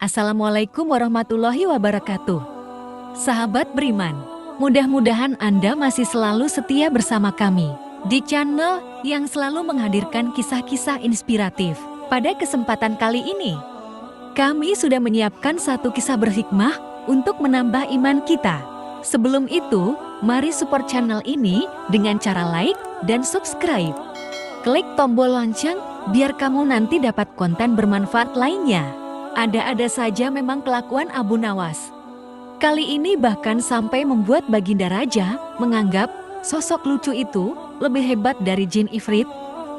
Assalamualaikum warahmatullahi wabarakatuh. Sahabat beriman, mudah-mudahan Anda masih selalu setia bersama kami di channel yang selalu menghadirkan kisah-kisah inspiratif. Pada kesempatan kali ini, kami sudah menyiapkan satu kisah berhikmah untuk menambah iman kita. Sebelum itu, mari support channel ini dengan cara like dan subscribe. Klik tombol lonceng biar kamu nanti dapat konten bermanfaat lainnya. Ada-ada saja memang kelakuan Abu Nawas. Kali ini bahkan sampai membuat Baginda Raja menganggap sosok lucu itu lebih hebat dari jin ifrit.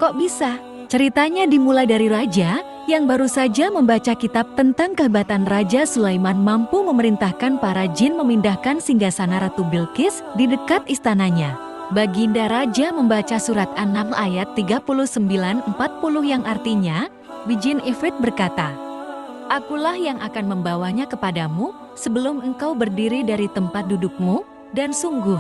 Kok bisa? Ceritanya dimulai dari raja yang baru saja membaca kitab tentang kehebatan Raja Sulaiman mampu memerintahkan para jin memindahkan singgasana Ratu Bilqis di dekat istananya. Baginda Raja membaca surat An-Naml ayat 39-40 yang artinya, jin ifrit berkata, "Akulah yang akan membawanya kepadamu sebelum engkau berdiri dari tempat dudukmu, dan sungguh,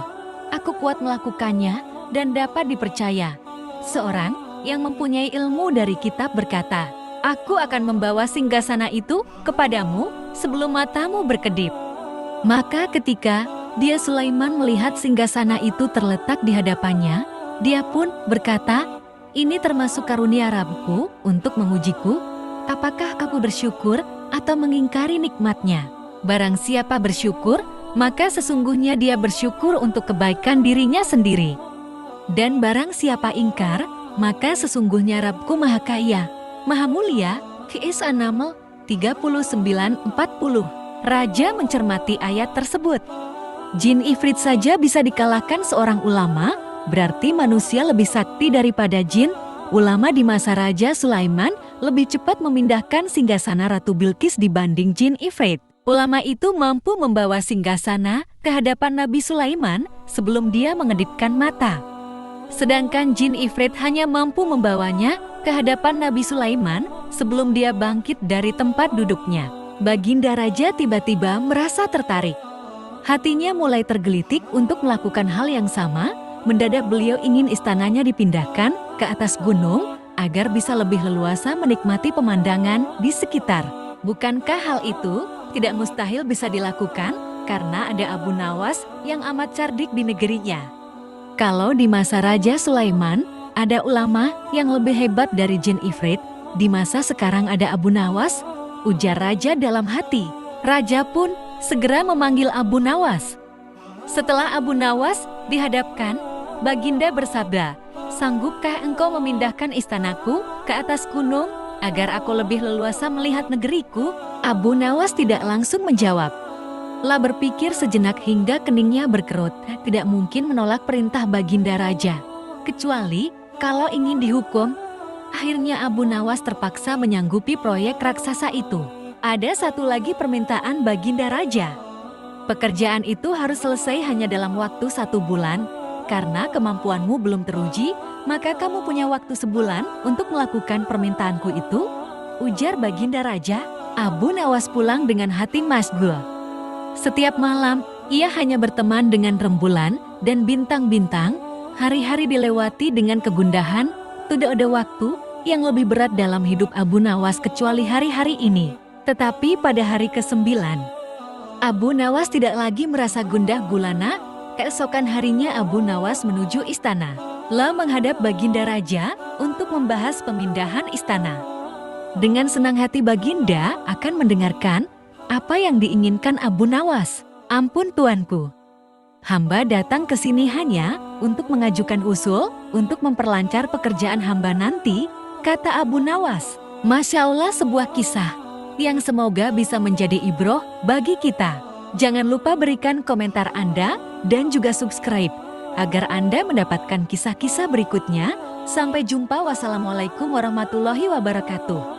aku kuat melakukannya dan dapat dipercaya." Seorang yang mempunyai ilmu dari kitab berkata, "Aku akan membawa singgasana itu kepadamu sebelum matamu berkedip." Maka ketika dia Sulaiman melihat singgasana itu terletak di hadapannya, dia pun berkata, "Ini termasuk karunia Rabbku untuk mengujiku. Apakah aku bersyukur atau mengingkari nikmatnya? Barang siapa bersyukur, maka sesungguhnya dia bersyukur untuk kebaikan dirinya sendiri. Dan barang siapa ingkar, maka sesungguhnya Rabbku Maha Kaya, Maha Mulia." Qis An-Naml 39-40. Raja mencermati ayat tersebut. Jin ifrit saja bisa dikalahkan seorang ulama, berarti manusia lebih sakti daripada jin. Ulama di masa Raja Sulaiman lebih cepat memindahkan singgasana Ratu Bilqis dibanding jin ifrit. Ulama itu mampu membawa singgasana ke hadapan Nabi Sulaiman sebelum dia mengedipkan mata. Sedangkan jin ifrit hanya mampu membawanya ke hadapan Nabi Sulaiman sebelum dia bangkit dari tempat duduknya. Baginda Raja tiba-tiba merasa tertarik. Hatinya mulai tergelitik untuk melakukan hal yang sama. Mendadak beliau ingin istananya dipindahkan ke atas gunung agar bisa lebih leluasa menikmati pemandangan di sekitar. Bukankah hal itu tidak mustahil bisa dilakukan karena ada Abu Nawas yang amat cerdik di negerinya? Kalau di masa Raja Sulaiman ada ulama yang lebih hebat dari jin ifrit, di masa sekarang ada Abu Nawas, ujar raja dalam hati. Raja pun segera memanggil Abu Nawas. Setelah Abu Nawas dihadapkan, Baginda bersabda, "Sanggupkah engkau memindahkan istanaku ke atas gunung agar aku lebih leluasa melihat negeriku?" Abu Nawas tidak langsung menjawab. Lah berpikir sejenak hingga keningnya berkerut. Tidak mungkin menolak perintah Baginda Raja, kecuali kalau ingin dihukum. Akhirnya Abu Nawas terpaksa menyanggupi proyek raksasa itu. Ada satu lagi permintaan Baginda Raja. Pekerjaan itu harus selesai hanya dalam waktu 1 bulan. Karena kemampuanmu belum teruji, maka kamu punya waktu sebulan untuk melakukan permintaanku itu, ujar Baginda Raja. Abu Nawas pulang dengan hati masgul. Setiap malam, ia hanya berteman dengan rembulan dan bintang-bintang. Hari-hari dilewati dengan kegundahan. Tidak ada waktu yang lebih berat dalam hidup Abu Nawas kecuali hari-hari ini. Tetapi pada hari ke-9, Abu Nawas tidak lagi merasa gundah gulana. Keesokan harinya Abu Nawas menuju istana, lah menghadap Baginda Raja untuk membahas pemindahan istana. Dengan senang hati Baginda akan mendengarkan apa yang diinginkan Abu Nawas. "Ampun tuanku, hamba datang ke sini hanya untuk mengajukan usul untuk memperlancar pekerjaan hamba nanti," kata Abu Nawas. Masya Allah, sebuah kisah yang semoga bisa menjadi ibroh bagi kita. Jangan lupa berikan komentar Anda dan juga subscribe agar Anda mendapatkan kisah-kisah berikutnya. Sampai jumpa, wassalamualaikum warahmatullahi wabarakatuh.